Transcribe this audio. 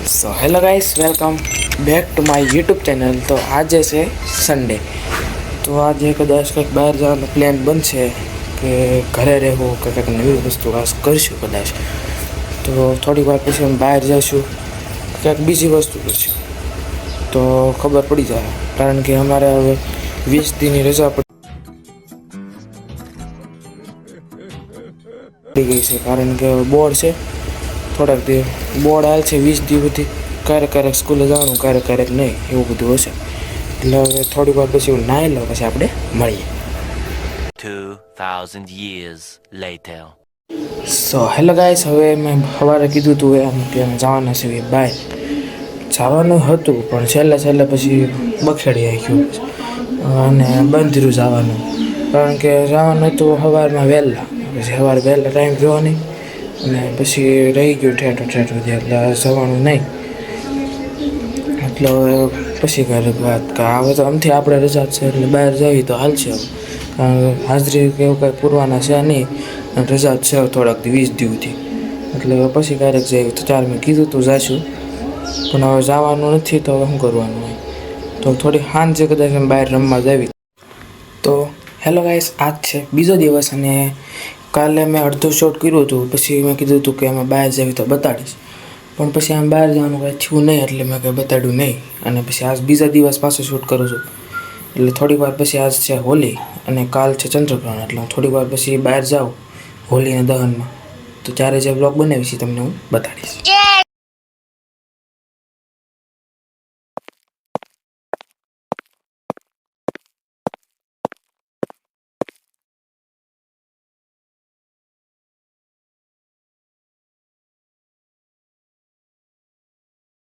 So hello guys, welcome back to my YouTube channel. તો આજે છે સન્ડે, તો આજે કદાચ કંઈક બહાર જવાનો પ્લાન બનશે કે ઘરે રહેવું કે કંઈક નવી વસ્તુ ખાસ કરીશું કદાચ. તો થોડીક વાર પછી અમે બહાર જઈશું, કંઈક બીજી વસ્તુ કરશું તો ખબર પડી જાય. કારણ કે અમારે હવે 20 દીની રજા પડી ગઈ છે, કારણ કે બોર્ડ છે. થોડાક દી બોર્ડ આવે છે 20 દી સુધી. ક્યારેક સ્કૂલે જવાનું, ક્યારેક નહીં, એવું બધું હશે. એટલે હવે થોડીક વાર પછી હું નાહી લઉં, પછી આપણે મળીએ. 2000 years later. So hello guys, હવે મેં સવારે કીધું હતું એમ કે અમે જવાના છીએ બહાર. જવાનું હતું પણ છેલ્લે પછી બખેડી નાખ્યું અને બંધ રહ્યું જવાનું. કારણ કે જવાનું હતું સવારમાં વહેલા, પછી સવારે વહેલા ટાઈમ થયો નહીં અને પછી રહી ગયું ઠેઠ સુધી, એટલે જવાનું નહીં. એટલે પછી ક્યારેક વાત કે હવે તો આમથી આપણે રજા છે એટલે બહાર જઈએ તો હાલશે. કારણ કે હાજરી કે એવું કાંઈ પૂરવાના છે નહીં, રજા છે થોડાક 20 દિવસથી. એટલે પછી ક્યારેક જઈએ તો ચાલ, મેં કીધું તું જાશું, પણ હવે જવાનું નથી તો હવે શું કરવાનું હોય. તો થોડી સાંજે કદાચ એમ બહાર રમવા જાવી. તો હેલો ગાઈસ, આજ છે બીજો દિવસ અને કાલે મેં અડધો શોટ કર્યું હતું. પછી મેં કીધું હતું કે અમે બહાર જઈએ તો બતાડીશ, પણ પછી આમ બહાર જવાનું કાંઈ થયું નહીં એટલે મેં કંઈ બતાડ્યું નહીં. અને પછી આજ બીજા દિવસ પાછો શૂટ કરું છું. એટલે થોડીક વાર પછી આજ છે હોલી અને કાલ છે ચંદ્રગ્રહણ. એટલે હું થોડીક વાર પછી બહાર જાઉં હોલીના દહનમાં, તો ત્યારે જે બ્લોગ બનાવીશ તમને હું બતાડીશ.